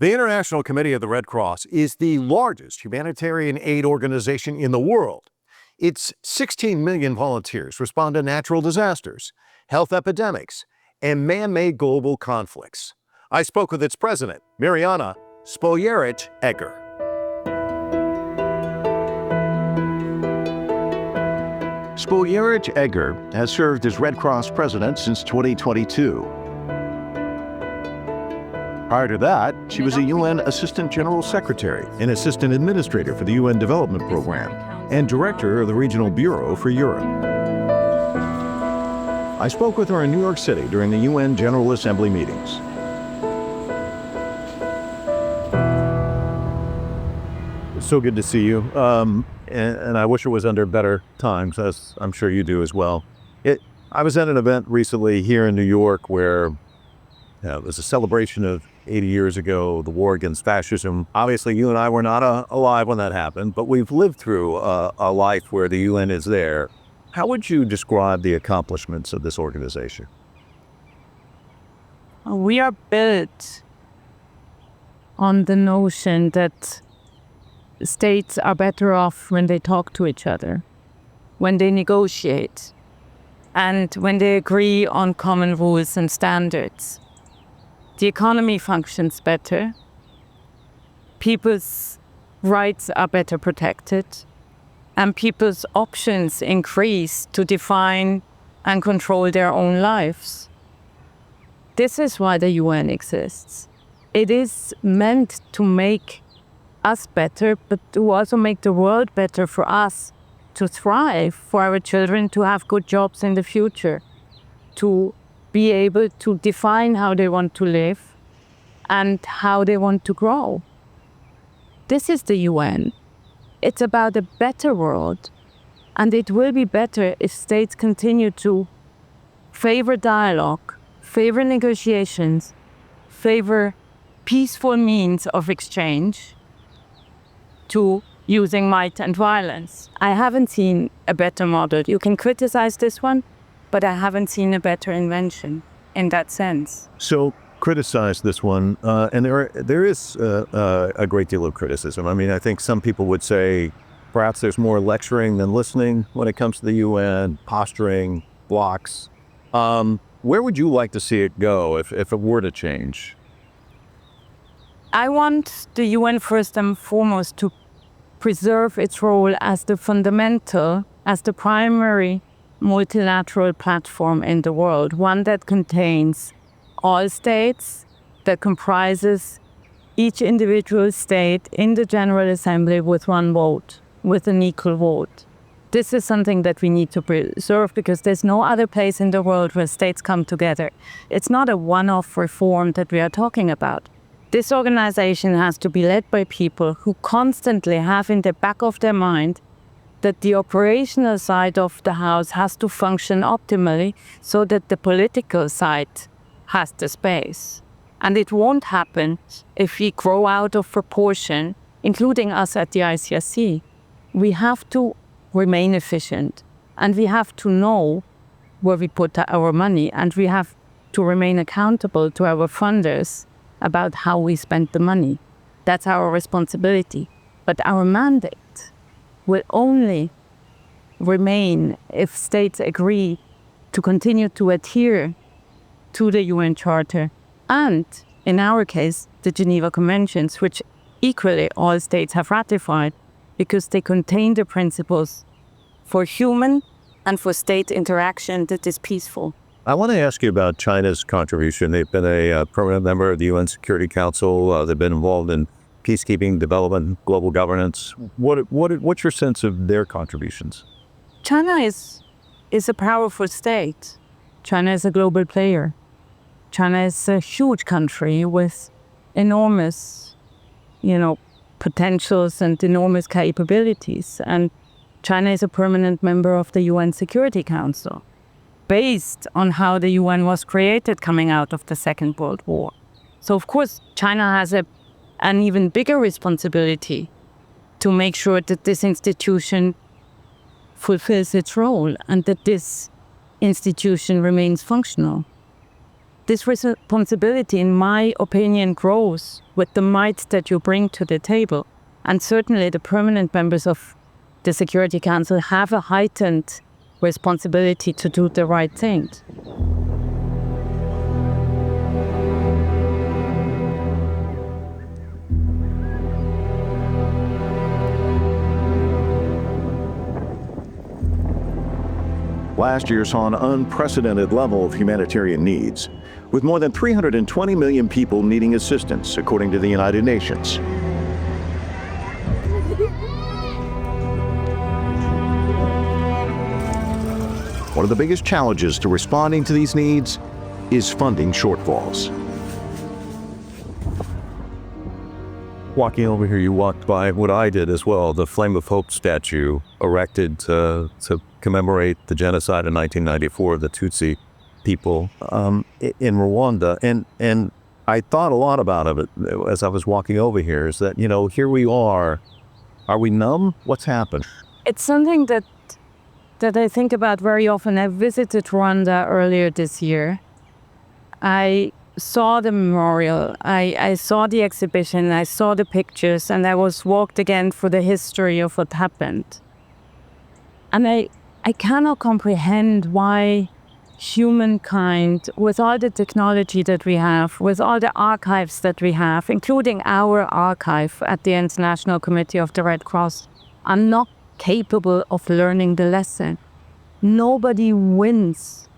The International Committee of the Red Cross is the largest humanitarian aid organization in the world. Its 16 million volunteers respond to natural disasters, health epidemics, and man-made global conflicts. I spoke with its president, Mirjana Spoljaric Egger. Spoljaric Egger has served as Red Cross president since 2022. Prior to that, she was a UN Assistant General Secretary and Assistant Administrator for the UN Development Program and Director of the Regional Bureau for Europe. I spoke with her in New York City during the UN General Assembly meetings. It's so good to see you. And I wish it was under better times, as I'm sure you do as well. I was at an event recently here in New York where it was a celebration of 80 years ago, the war against fascism. Obviously, you and I were not alive when that happened, but we've lived through a life where the UN is there. How would you describe the accomplishments of this organization? We are built on the notion that states are better off when they talk to each other, when they negotiate, and when they agree on common rules and standards. The economy functions better, people's rights are better protected, and people's options increase to define and control their own lives. This is why the UN exists. It is meant to make us better, but to also make the world better for us to thrive, for our children to have good jobs in the future, to be able to define how they want to live and how they want to grow. This is the UN. It's about a better world, and it will be better if states continue to favor dialogue, favor negotiations, favor peaceful means of exchange, to using might and violence. I haven't seen a better model. You can criticize this one, but I haven't seen a better invention in that sense. So criticize this one, and there is a great deal of criticism. I mean, I think some people would say perhaps there's more lecturing than listening when it comes to the UN, posturing, blocks. Where would you like to see it go if it were to change? I want the UN first and foremost to preserve its role as the fundamental, as the primary multilateral platform in the world, one that contains all states, that comprises each individual state in the General Assembly with one vote, with an equal vote. This is something that we need to preserve because there's no other place in the world where states come together. It's not a one-off reform that we are talking about. This organization has to be led by people who constantly have in the back of their mind that the operational side of the house has to function optimally so that the political side has the space. And it won't happen if we grow out of proportion, including us at the ICRC. We have to remain efficient, and we have to know where we put our money, and we have to remain accountable to our funders about how we spend the money. That's our responsibility. But our mandate will only remain if states agree to continue to adhere to the UN Charter and, in our case, the Geneva Conventions, which equally all states have ratified because they contain the principles for human and for state interaction that is peaceful. I want to ask you about China's contribution. They've been a permanent member of the UN Security Council. They've been involved in peacekeeping, development, global governance. What's your sense of their contributions? China is a powerful state. China is a global player. China is a huge country with enormous, potentials and enormous capabilities. And China is a permanent member of the UN Security Council, based on how the UN was created coming out of the Second World War. So, of course, China has an even bigger responsibility to make sure that this institution fulfills its role and that this institution remains functional. this responsibility, in my opinion, grows with the might that you bring to the table. And certainly the permanent members of the Security Council have a heightened responsibility to do the right thing. Last year saw an unprecedented level of humanitarian needs, with more than 320 million people needing assistance, according to the United Nations. One of the biggest challenges to responding to these needs is funding shortfalls. Walking over here, you walked by what I did as well, the Flame of Hope statue erected to commemorate the genocide in 1994 of the Tutsi people in Rwanda. And I thought a lot about it as I was walking over here, is that, here we are. Are we numb? What's happened? It's something that I think about very often. I visited Rwanda earlier this year. I saw the memorial, I saw the exhibition, I saw the pictures, and I was walked again for the history of what happened. And I cannot comprehend why humankind, with all the technology that we have, with all the archives that we have, including our archive at the International Committee of the Red Cross, are not capable of learning the lesson. Nobody wins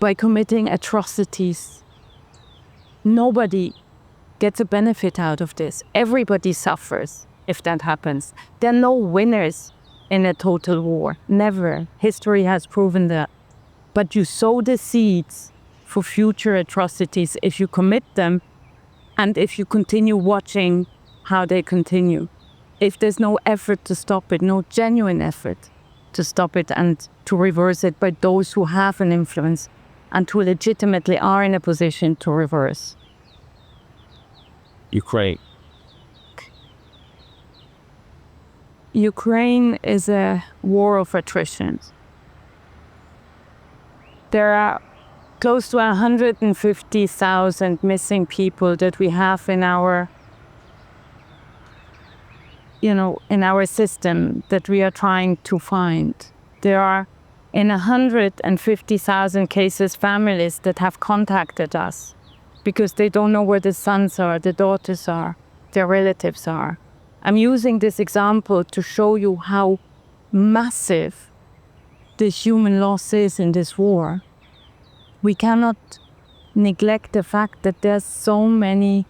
by committing atrocities. Nobody gets a benefit out of this. Everybody suffers if that happens. There are no winners in a total war. Never. History has proven that. But you sow the seeds for future atrocities if you commit them and if you continue watching how they continue. If there's no effort to stop it, no genuine effort to stop it and to reverse it by those who have an influence and who legitimately are in a position to reverse. Ukraine. Ukraine is a war of attrition. There are close to 150,000 missing people that we have in our system that we are trying to find. There are, in 150,000 cases, families that have contacted us because they don't know where the sons are, the daughters are, their relatives are. I'm using this example to show you how massive the human loss is in this war. We cannot neglect the fact that there's so many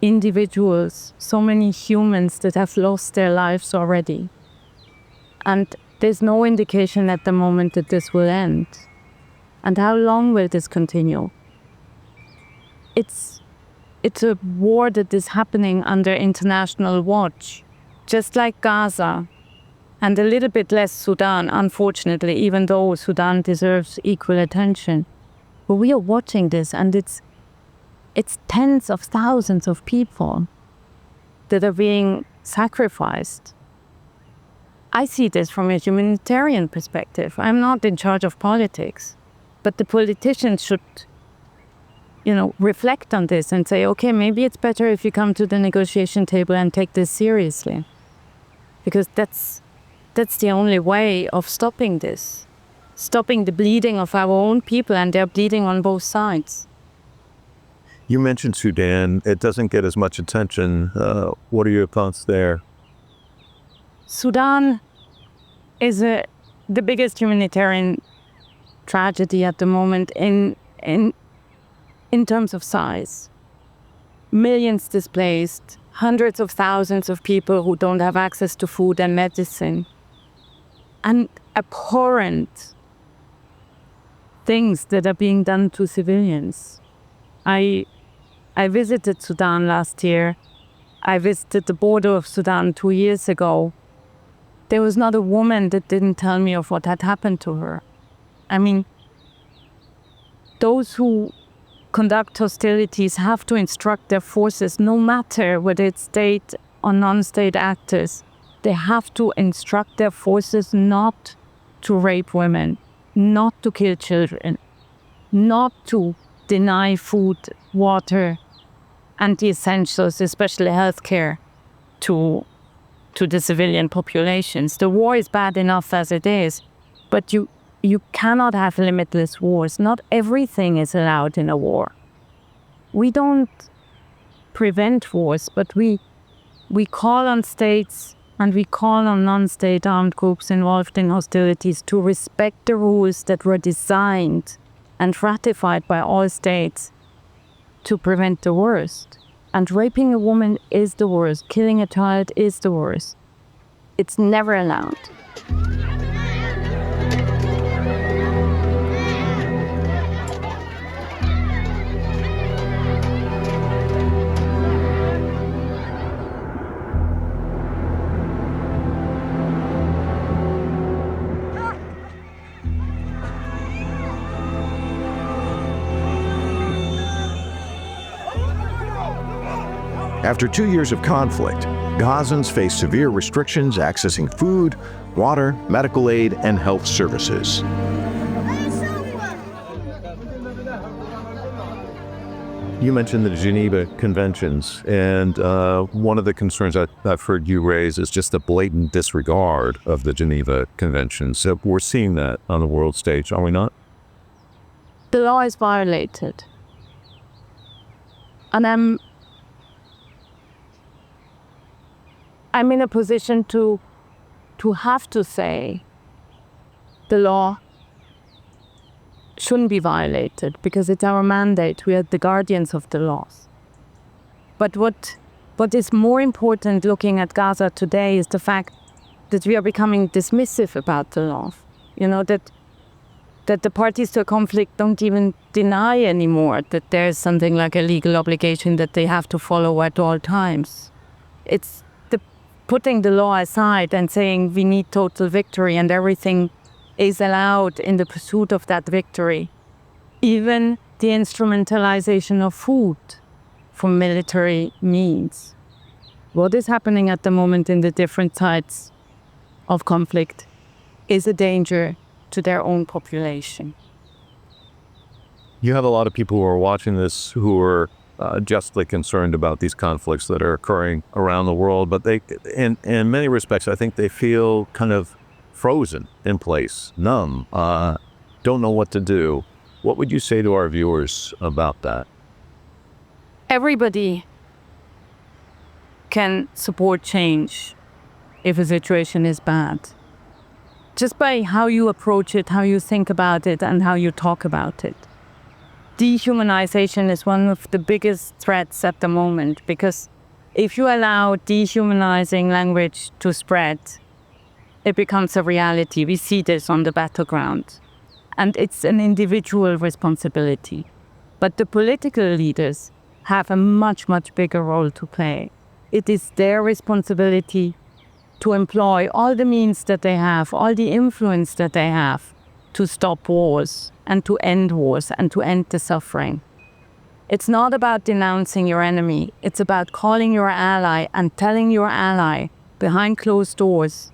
individuals, so many humans that have lost their lives already. And there's no indication at the moment that this will end. And how long will this continue? It's a war that is happening under international watch, just like Gaza, and a little bit less Sudan, unfortunately, even though Sudan deserves equal attention. But we are watching this, and it's tens of thousands of people that are being sacrificed. I see this from a humanitarian perspective. I'm not in charge of politics, but the politicians should, reflect on this and say, okay, maybe it's better if you come to the negotiation table and take this seriously, because that's the only way of stopping this, stopping the bleeding of our own people, and they're bleeding on both sides. You mentioned Sudan. It doesn't get as much attention. What are your thoughts there? Sudan is the biggest humanitarian tragedy at the moment in terms of size. Millions displaced, hundreds of thousands of people who don't have access to food and medicine, and abhorrent things that are being done to civilians. I visited Sudan last year. I visited the border of Sudan 2 years ago. There was not a woman that didn't tell me of what had happened to her. I mean, those who conduct hostilities have to instruct their forces, no matter whether it's state or non-state actors. They have to instruct their forces not to rape women, not to kill children, not to deny food, water, and the essentials, especially healthcare, to the civilian populations. The war is bad enough as it is, but you cannot have limitless wars. Not everything is allowed in a war. We don't prevent wars, but we call on states and we call on non-state armed groups involved in hostilities to respect the rules that were designed and ratified by all states to prevent the worst. And raping a woman is the worst. Killing a child is the worst. It's never allowed. After 2 years of conflict, Gazans face severe restrictions accessing food, water, medical aid, and health services. You mentioned the Geneva Conventions, and one of the concerns I've heard you raise is just the blatant disregard of the Geneva Conventions. So we're seeing that on the world stage, are we not? The law is violated. And I'm in a position to have to say the law shouldn't be violated because it's our mandate. We are the guardians of the laws. But what is more important looking at Gaza today is the fact that we are becoming dismissive about the law. You know, that the parties to a conflict don't even deny anymore that there's something like a legal obligation that they have to follow at all times. It's putting the law aside and saying we need total victory and everything is allowed in the pursuit of that victory. Even the instrumentalization of food for military means. What is happening at the moment in the different sides of conflict is a danger to their own population. You have a lot of people who are watching this who are justly concerned about these conflicts that are occurring around the world, but they, in many respects, I think they feel kind of frozen in place, numb, don't know what to do. What would you say to our viewers about that? Everybody can support change if a situation is bad. Just by how you approach it, how you think about it, and how you talk about it. Dehumanization is one of the biggest threats at the moment, because if you allow dehumanizing language to spread, it becomes a reality. We see this on the battleground. And it's an individual responsibility. But the political leaders have a much, much bigger role to play. It is their responsibility to employ all the means that they have, all the influence that they have, to stop wars and to end wars and to end the suffering. It's not about denouncing your enemy. It's about calling your ally and telling your ally behind closed doors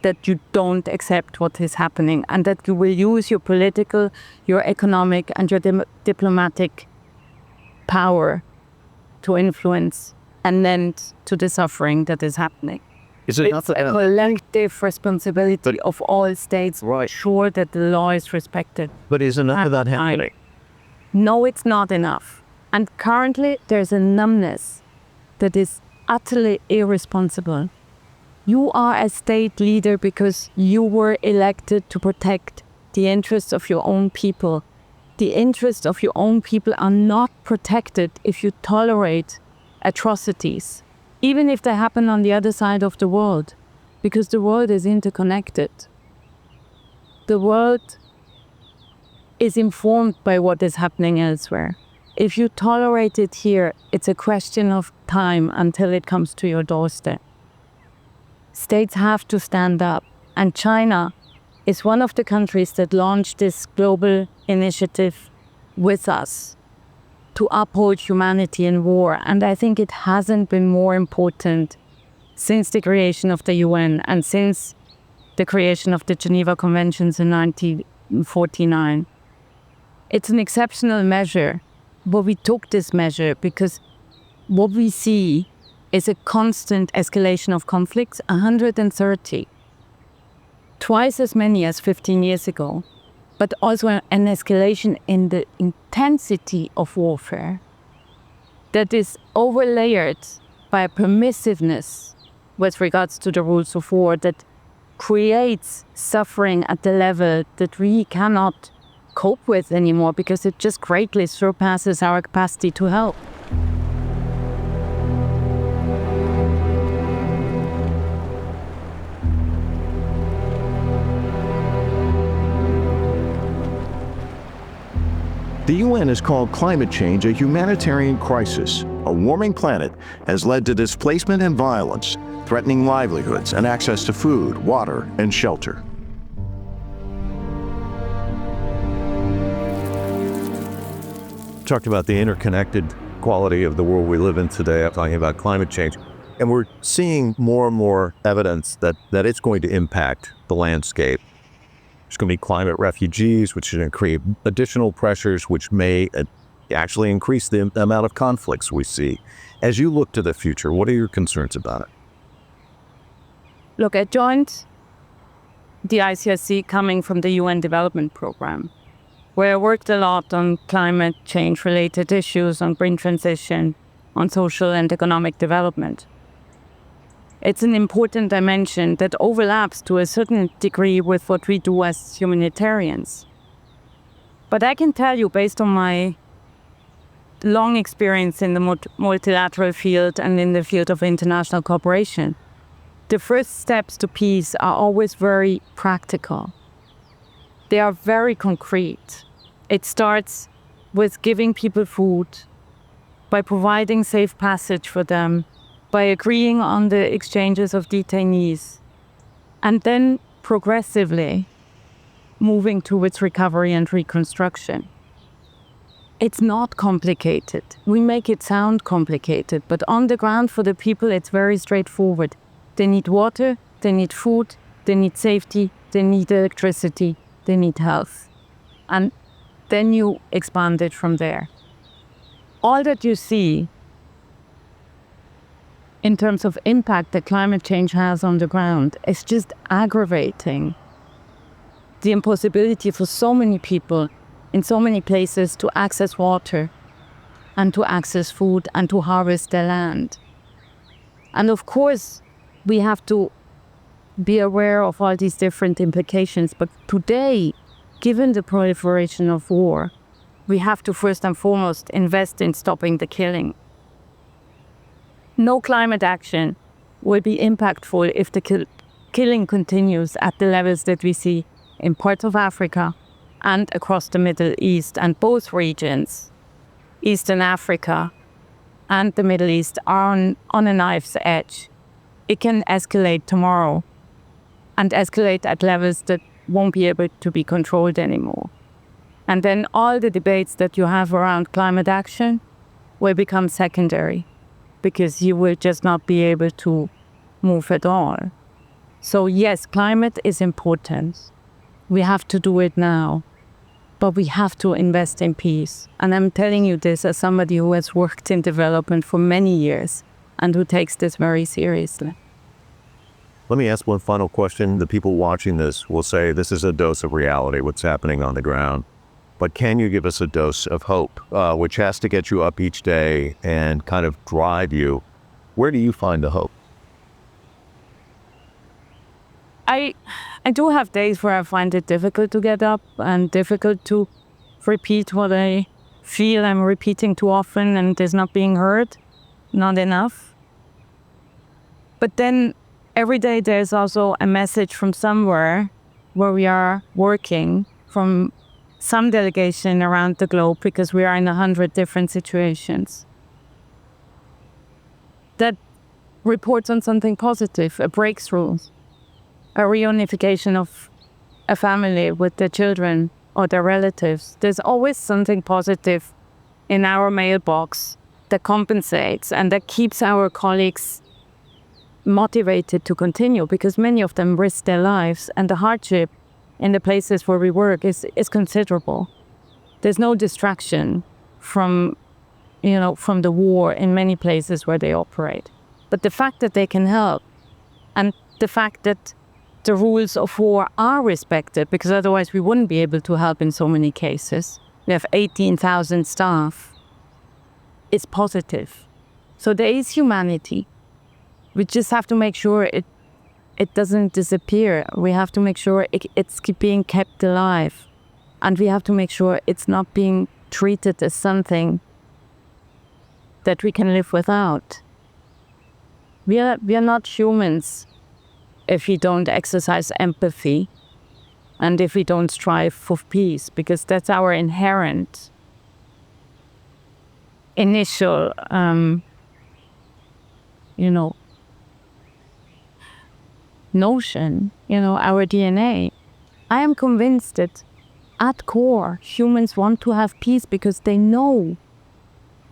that you don't accept what is happening and that you will use your political, your economic, and your diplomatic power to influence and end to the suffering that is happening. It's a collective responsibility of all states to ensure that the law is respected. But is enough of that happening? No, it's not enough. And currently, there's a numbness that is utterly irresponsible. You are a state leader because you were elected to protect the interests of your own people. The interests of your own people are not protected if you tolerate atrocities, even if they happen on the other side of the world, because the world is interconnected. The world is informed by what is happening elsewhere. If you tolerate it here, it's a question of time until it comes to your doorstep. States have to stand up, and China is one of the countries that launched this global initiative with us to uphold humanity in war. And I think it hasn't been more important since the creation of the UN and since the creation of the Geneva Conventions in 1949. It's an exceptional measure but we took this measure because what we see is a constant escalation of conflicts, 130. Twice as many as 15 years ago, but also an escalation in the intensity of warfare that is overlayered by a permissiveness with regards to the rules of war that creates suffering at the level that we cannot cope with anymore because it just greatly surpasses our capacity to help. The UN has called climate change a humanitarian crisis. A warming planet has led to displacement and violence, threatening livelihoods and access to food, water, and shelter. Talked about the interconnected quality of the world we live in today. I'm talking about climate change. And we're seeing more and more evidence that it's going to impact the landscape. There's going to be climate refugees, which is going to create additional pressures, which may actually increase the amount of conflicts we see. As you look to the future, what are your concerns about it? Look, I joined the ICRC coming from the UN Development Program, where I worked a lot on climate change-related issues, on green transition, on social and economic development. It's an important dimension that overlaps to a certain degree with what we do as humanitarians. But I can tell you, based on my long experience in the multilateral field and in the field of international cooperation, the first steps to peace are always very practical. They are very concrete. It starts with giving people food, by providing safe passage for them, by agreeing on the exchanges of detainees, and then progressively moving towards recovery and reconstruction. It's not complicated. We make it sound complicated, but on the ground for the people, it's very straightforward. They need water, they need food, they need safety, they need electricity, they need health. And then you expand it from there. All that you see in terms of impact that climate change has on the ground is just aggravating the impossibility for so many people in so many places to access water and to access food and to harvest their land. And of course, we have to be aware of all these different implications. But today, given the proliferation of war, we have to first and foremost invest in stopping the killing. No climate action will be impactful if the killing continues at the levels that we see in parts of Africa and across the Middle East. And both regions, Eastern Africa and the Middle East, are on a knife's edge. It can escalate tomorrow and escalate at levels that won't be able to be controlled anymore. And then all the debates that you have around climate action will become secondary, because you will just not be able to move at all. So yes, climate is important. We have to do it now, but we have to invest in peace. And I'm telling you this as somebody who has worked in development for many years and who takes this very seriously. Let me ask one final question. The people watching this will say this is a dose of reality, what's happening on the ground. But can you give us a dose of hope, which has to get you up each day and kind of drive you? Where do you find the hope? I do have days where I find it difficult to get up and difficult to repeat what I feel I'm repeating too often and is not being heard, not enough. But then every day there's also a message from somewhere where we are working, from some delegation around the globe, because we are in 100 different situations, that reports on something positive, a breakthrough, a reunification of a family with their children or their relatives. There's always something positive in our mailbox that compensates and that keeps our colleagues motivated to continue, because many of them risk their lives and the hardship in the places where we work is considerable. There's no distraction from the war in many places where they operate. But the fact that they can help, and the fact that the rules of war are respected, because otherwise we wouldn't be able to help in so many cases. We have 18,000 staff. It's positive. So there is humanity. We just have to make sure it doesn't disappear. We have to make sure it's being kept alive. And we have to make sure it's not being treated as something that we can live without. We are not humans if we don't exercise empathy and if we don't strive for peace, because that's our inherent initial, notion, our DNA. I am convinced that at core, humans want to have peace because they know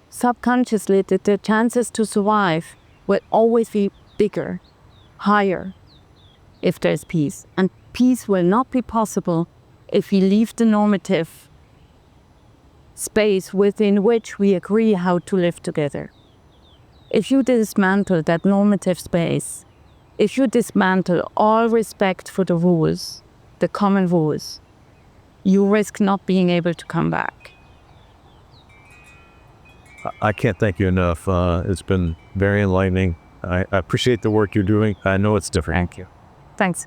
subconsciously that their chances to survive will always be bigger, higher, if there's peace. And peace will not be possible if we leave the normative space within which we agree how to live together. If you dismantle that normative space, if you dismantle all respect for the rules, the common rules, you risk not being able to come back. I can't thank you enough. It's been very enlightening. I appreciate the work you're doing. I know it's different. Thank you. Thanks.